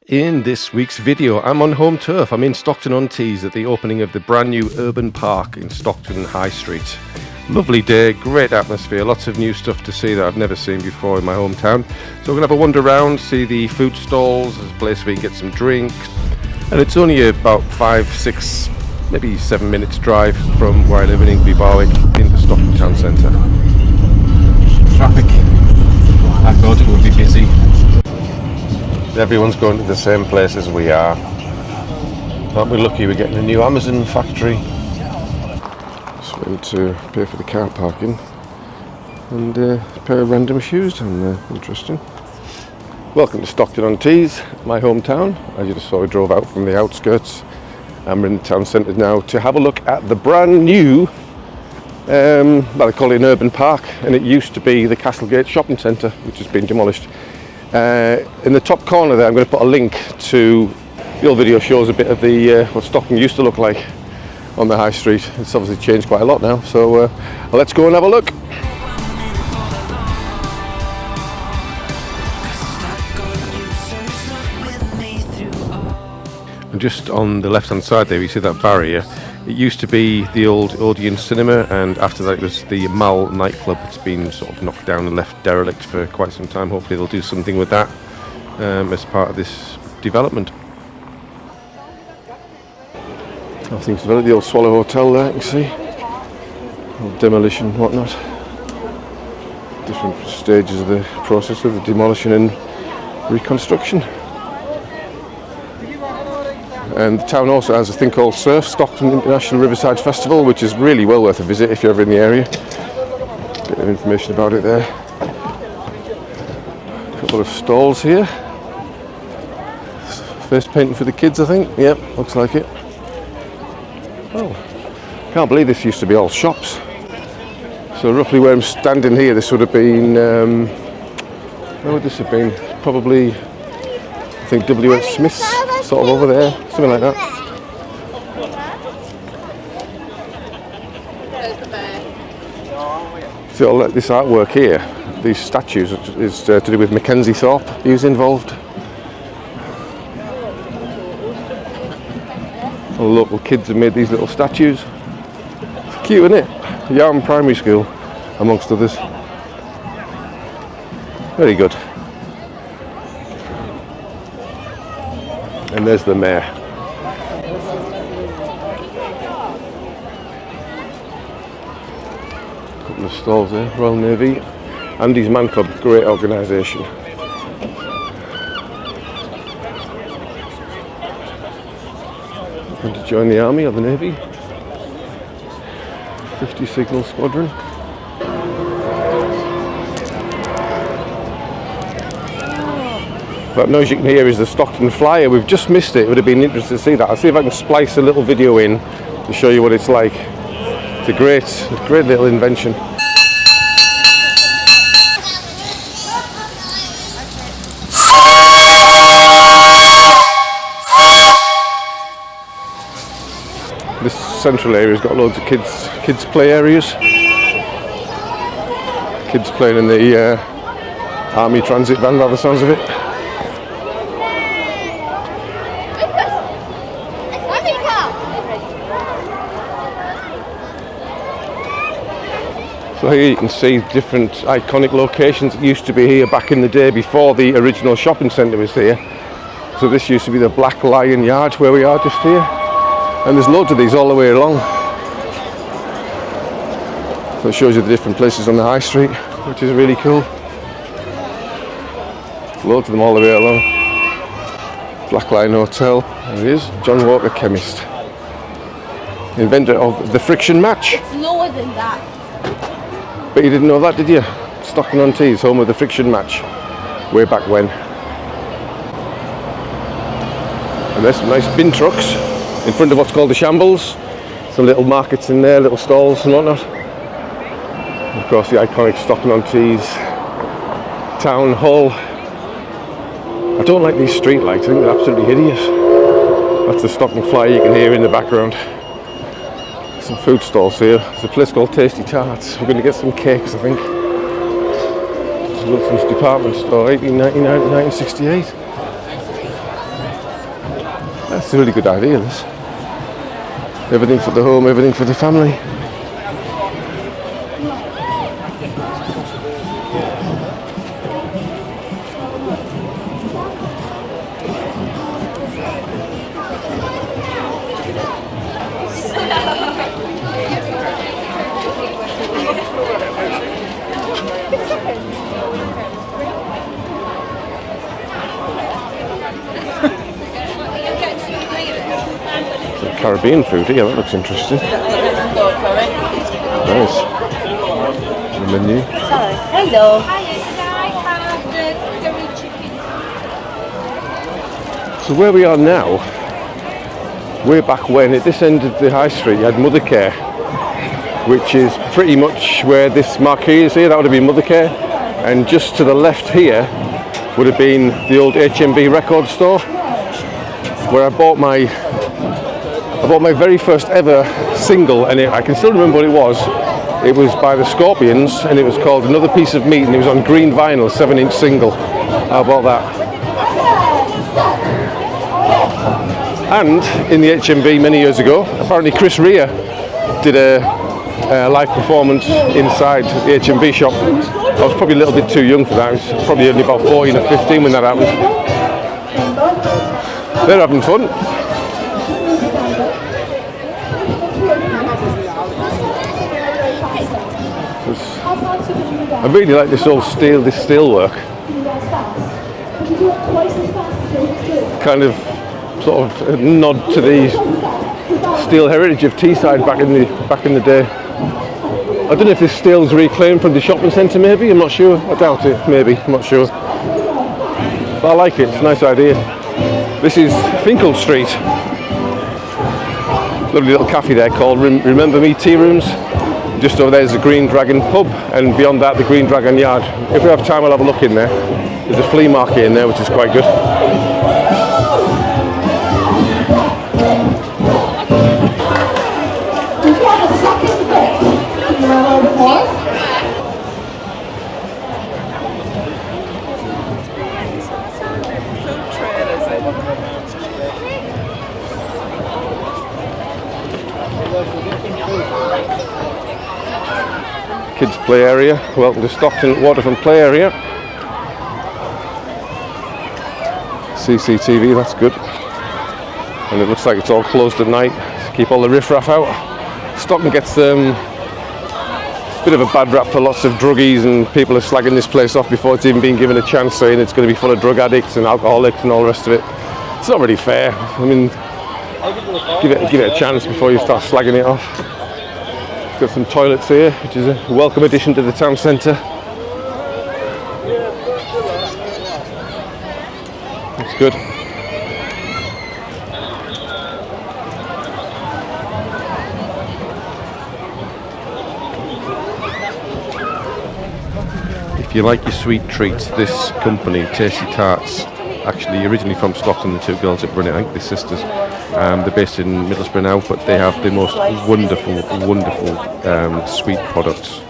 In this week's video, I'm on home turf. I'm in Stockton-on-Tees at the opening of the brand new urban park in Stockton High Street. Lovely day, great atmosphere, lots of new stuff to see that I've never seen before in my hometown. So we're going to have a wander around, see the food stalls, there's a place where you can get some drinks. And it's only about 5, 6, maybe 7 minutes drive from where I live in Ingby Barwick into Stockton Town Centre. Traffic, I thought it would be busy. Everyone's going to the same place as we are. Aren't we lucky we're getting a new Amazon factory? Just went to pay for the car parking and a pair of random shoes down there. Interesting. Welcome to Stockton-on-Tees, my hometown. As you just saw, we drove out from the outskirts and we're in the town centre now to have a look at the brand new well, they call it an urban park, and it used to be the Castlegate shopping centre, which has been demolished. In the top corner there, I'm going to put a link to the old video. Shows a bit of the what Stockton used to look like on the high street. It's obviously changed quite a lot now, so let's go and have a look. And just on the left hand side there, you see that barrier. It used to be the old Odeon cinema, and after that it was the Mall nightclub. It's been sort of knocked down and left derelict for quite some time. Hopefully they'll do something with that as part of this development. I think it's the old Swallow Hotel there, you can see. Old demolition and whatnot. Different stages of the process of the demolition and reconstruction. And the town also has a thing called Surf, Stockton International Riverside Festival, which is really well worth a visit if you're ever in the area. Bit of information about it there. A couple of stalls here. Face painting for the kids, I think. Yep, looks like it. Oh, can't believe this used to be all shops. So roughly where I'm standing here, this would have been, where would this have been? Probably, I think W.H. Smith's, sort of over there, something like that. So all this artwork here, these statues, is to do with Mackenzie Thorpe. He was involved. All the local kids have made these little statues. It's cute, isn't it? Yarm Primary School, amongst others. Very good. And there's the mayor. Couple of stalls there, Royal Navy. Andy's Man Club, great organisation. Want to join the army or the navy? 50 Signal Squadron. That noise you can hear is the Stockton Flyer. We've just missed it. It would have been interesting to see that. I'll see if I can splice a little video in to show you what it's like. It's a great little invention. This central area's got loads of kids play areas. Kids playing in the army transit van by the sounds of it. So here you can see different iconic locations that used to be here back in the day before the original shopping centre was here. So this used to be the Black Lion Yard where we are just here. And there's loads of these all the way along. So it shows you the different places on the high street, which is really cool. Loads of them all the way along. Black Lion Hotel, there it is, John Walker Chemist. Inventor of the friction match. It's lower than that. But you didn't know that, did you? Stockton-on-Tees, home of the friction match, way back when. And there's some nice bin trucks in front of what's called the Shambles. Some little markets in there, little stalls and whatnot. And of course the iconic Stockton-on-Tees Town Hall. I don't like these street lights, I think they're absolutely hideous. That's the Stockton Flyer you can hear in the background. Some food stalls here. There's a place called Tasty Tarts. We're going to get some cakes, I think. Wilson's department store, 1899 to 1968. That's a really good idea, this. Everything for the home, everything for the family. Some Caribbean food here, that looks interesting. Nice. The menu. Hello. So where we are now, way back when, at this end of the high street, you had Mothercare, which is pretty much where this marquee is here. That would have been Mothercare. And just to the left here would have been the old HMV record store, where I bought my very first ever single, and I can still remember what it was. It was by the Scorpions, and it was called Another Piece of Meat, and it was on green vinyl, 7-inch single. How about that? And in the HMV many years ago, apparently Chris Rea did a live performance inside the HMV shop. I was probably a little bit too young for that. I was probably only about 14 or 15 when that happened. They're having fun. I really like this old steel work. Kind of sort of a nod to the steel heritage of Teesside back in the day. I don't know if this steel's reclaimed from the shopping centre, maybe. I'm not sure. I doubt it. Maybe. I'm not sure. But I like it. It's a nice idea. This is Finkel Street. Lovely little cafe there called Remember Me Tea Rooms. Just over there is the Green Dragon pub, and beyond that the Green Dragon Yard. If we have time, I'll have a look in there. There's a flea market in there, which is quite good. Kids play area. Welcome to Stockton Waterfront play area. CCTV, that's good. And it looks like it's all closed at night to keep all the riffraff out. Stockton gets a bit of a bad rap for lots of druggies, and people are slagging this place off before it's even been given a chance, saying it's going to be full of drug addicts and alcoholics and all the rest of it. It's not really fair. I mean, give it a chance before you start slagging it off. Got some toilets here, which is a welcome addition to the town centre. That's good. If you like your sweet treats, this company, Tasty Tarts, actually originally from Stockton, the two girls that run it, I think they're sisters. They're based in Middlesbrough now, but they have the most wonderful sweet products.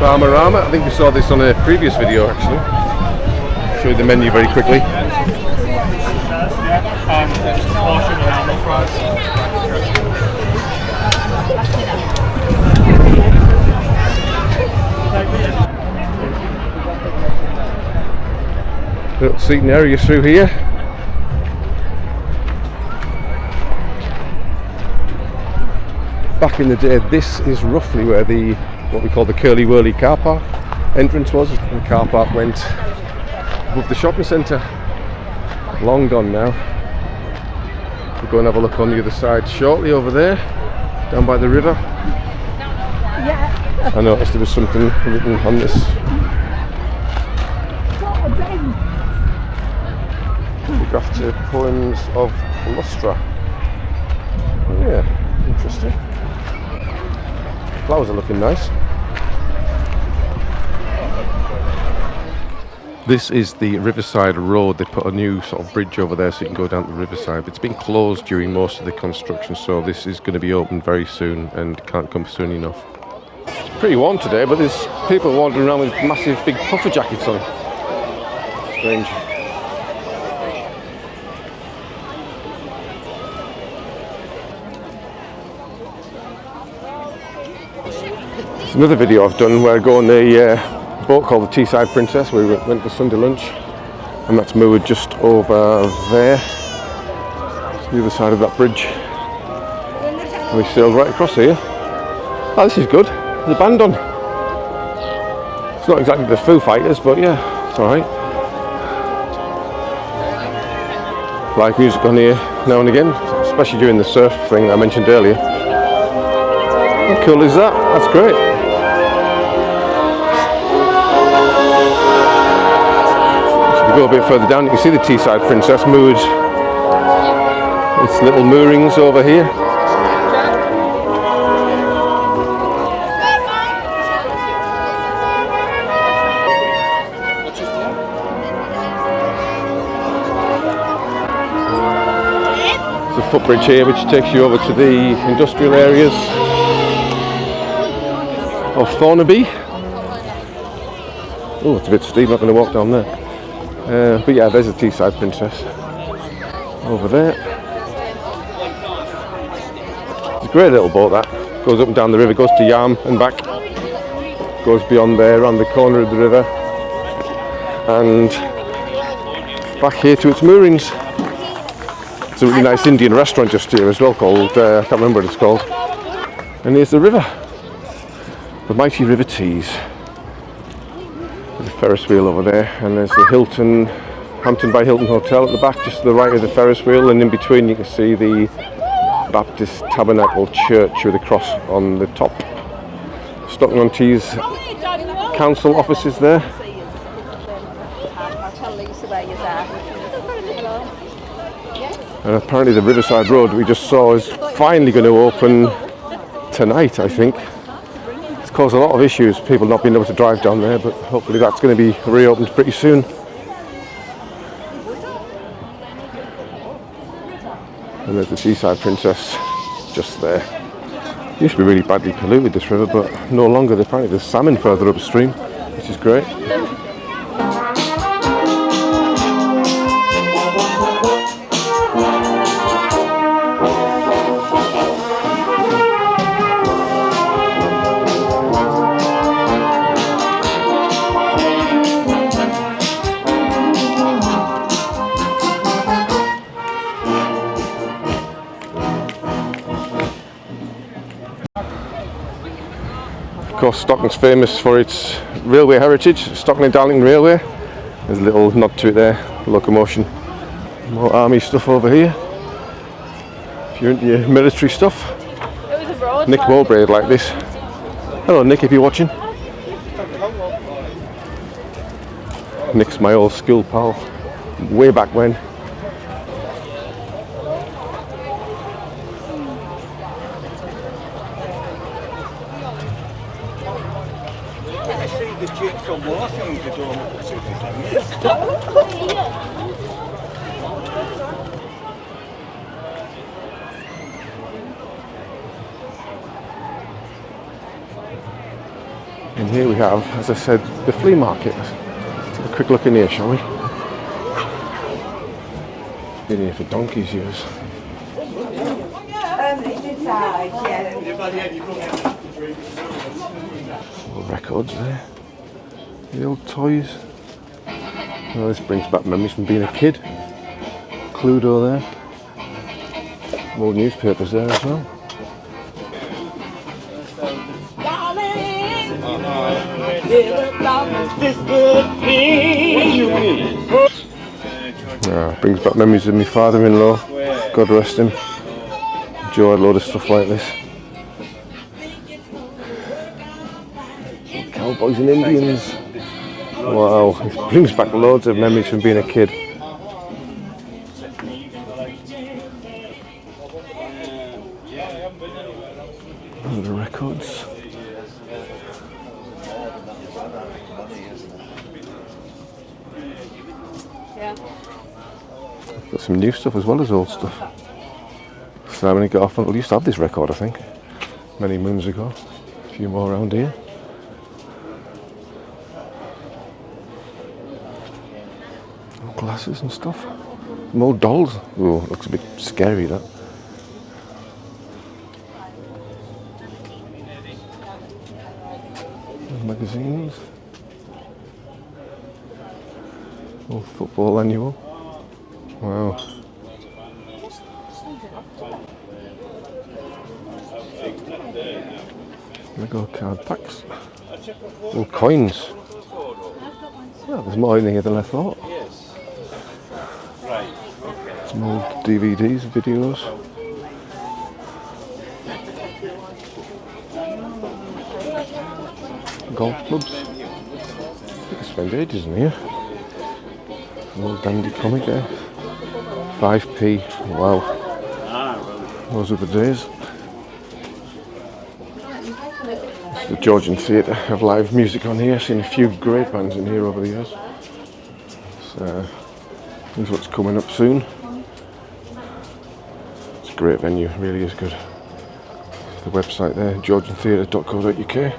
Rama, I think we saw this on a previous video actually. Show you the menu very quickly. Little seating area through here. Back in the day, this is roughly where what we call the Curly Whirly car park entrance was. The car park went above the shopping centre. Long gone now. We'll go and have a look on the other side shortly over there, down by the river. I noticed there was something written on this. Grafted poems of Lustra. Yeah, interesting. Flowers are looking nice. This is the Riverside Road. They put a new sort of bridge over there so you can go down to the Riverside. It's been closed during most of the construction, so this is going to be open very soon and can't come soon enough. pretty warm today, but there's people wandering around with massive big puffer jackets on. Strange. It's another video I've done where I go on a boat called the Teesside Princess. We went for Sunday lunch, and that's moored just over there. It's the other side of that bridge. And we sailed right across here. Oh, this is good. There's a band on. It's not exactly the Foo Fighters, but yeah, it's alright. Live music on here now and again, especially during the surf thing I mentioned earlier. How cool is that? That's great. If you go a bit further down, you can see the Teesside Princess moored. Its little moorings over here. There's a footbridge here which takes you over to the industrial areas of Thornaby. Oh, it's a bit steep, not going to walk down there. But yeah, there's the Teesside Princess over there. It's a great little boat that. Goes up and down the river, goes to Yarm and back. Goes beyond there, around the corner of the river. And back here to its moorings. It's a really nice Indian restaurant just here as well called, I can't remember what it's called. And here's the river. The mighty River Tees. There's a Ferris wheel over there, and there's the Hampton by Hilton Hotel at the back, just to the right of the Ferris wheel, and in between you can see the Baptist Tabernacle Church with a cross on the top. Stockton-on-Tees Council offices there. And apparently the Riverside Road we just saw is finally going to open tonight, I think. It's caused a lot of issues, people not being able to drive down there, but hopefully that's going to be reopened pretty soon. And there's the Teesside Princess just there. It used to be really badly polluted, this river, but no longer. Apparently there's salmon further upstream, which is great. Of course, Stockton's famous for its railway heritage, Stockton and Darlington Railway. There's a little nod to it there, locomotion. More army stuff over here. If you're into your military stuff. Nick Mowbray would like this. Hello Nick, if you're watching. Nick's my old school pal, way back when. And here we have, as I said, the flea market. Let's have a quick look in here, shall we? Been here for donkey's years. All records there. The old toys. Oh, this brings back memories from being a kid. Cluedo there. Old newspapers there as well. Brings back memories of my father-in-law. God rest him. Enjoyed a load of stuff like this. Cowboys and Indians. Wow, it brings back loads of memories from being a kid. And the records. Got some new stuff as well as old stuff. Simon and Garfunkel used to have this record, I think, many moons ago. A few more around here. glasses and stuff. More dolls. Oh, looks a bit scary, that. Magazines. Old football annual. Wow. Lego card packs. And coins. Well, there's more in here than I thought. Some old DVDs, videos. Golf clubs. You can spend ages in here. An old dandy comic there. 5p. Wow. Those were the days. The Georgian Theatre have live music on here. Seen a few great bands in here over the years. So, here's what's coming up soon. It's a great venue, really is good. The website there, georgiantheatre.co.uk.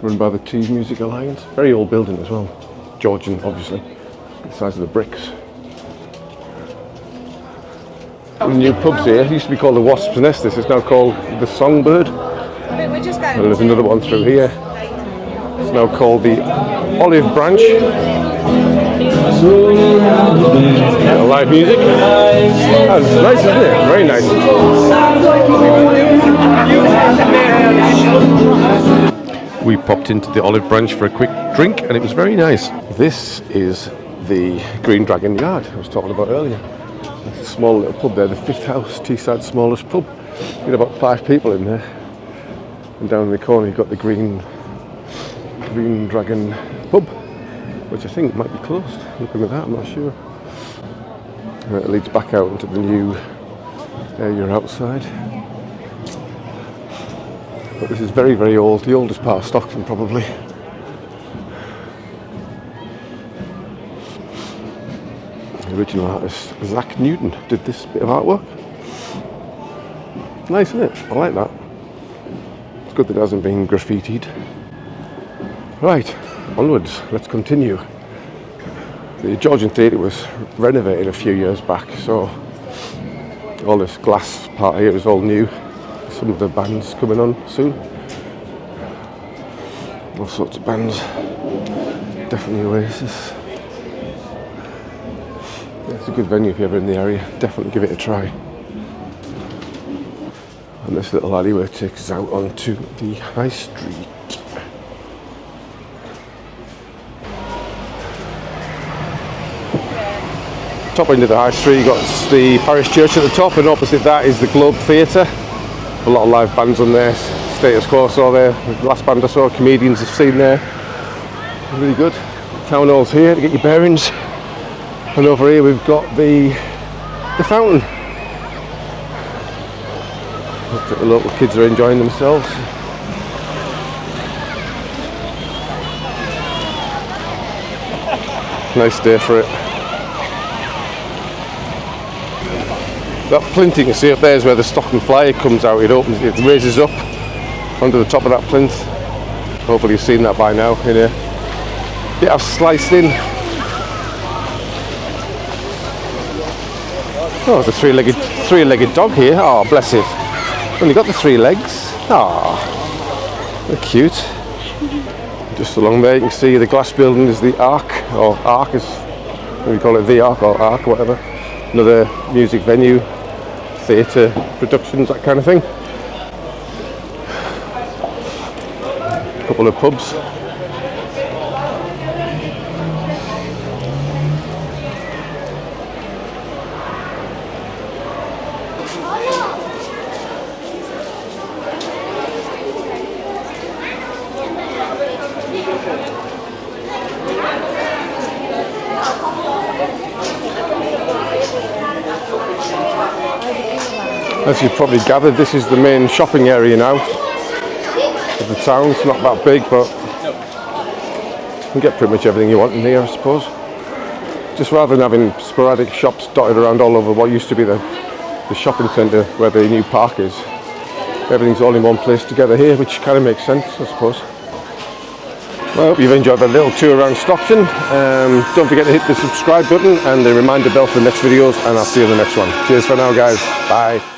Run by the Tees Music Alliance. Very old building as well. Georgian, obviously. The size of the bricks. The new pubs here. It used to be called the Wasp's Nest. This is now called the Songbird. And there's another one through here. It's now called the Olive Branch. Live music. That's nice, isn't it? Very nice. We popped into the Olive Branch for a quick drink and it was very nice. This is the Green Dragon Yard I was talking about earlier. It's a small little pub there, the Fifth House, Teesside's smallest pub. You get about 5 people in there. And down in the corner you've got the Green Dragon pub, which I think might be closed. Looking at that, I'm not sure. It leads back out into the new area outside. But this is very, very old, the oldest part of Stockton probably. The original artist, Zach Newton, did this bit of artwork. Nice, isn't it? I like that. It's good that it hasn't been graffitied. Right, onwards, let's continue. The Georgian Theatre was renovated a few years back, so all this glass part here is all new. Some of the bands coming on soon. All sorts of bands. Definitely Oasis. Yeah, it's a good venue if you're ever in the area. Definitely give it a try. And this little alleyway takes us out onto the High Street. Top end of the High Street, you've got the parish church at the top, and opposite that is the Globe Theatre. A lot of live bands on there. Status Quo saw there, the last band I saw, Comedians I've seen there. Really good. Town hall's here to get your bearings. And over here we've got the fountain. Looks like the local kids are enjoying themselves. Nice day for it. That plinth you can see up there is where the Stockton flyer comes out. It opens, it raises up onto the top of that plinth. Hopefully you've seen that by now. In a bit I've sliced in. Oh, there's a three-legged dog here. Oh, bless it. Only got the 3 legs. Ah, they're cute. Just along there you can see the glass building is the Ark, or Ark is, what do you call it, the Ark or Ark, whatever. Another music venue, theatre productions, that kind of thing. A couple of pubs. As you've probably gathered, this is the main shopping area now of the town. It's not that big, but you can get pretty much everything you want in here, I suppose. Just rather than having sporadic shops dotted around all over what used to be the shopping centre where the new park is, everything's all in one place together here, which kind of makes sense, I suppose. Well, I hope you've enjoyed that little tour around Stockton. Don't forget to hit the subscribe button and the reminder bell for the next videos, and I'll see you in the next one. Cheers for now, guys. Bye.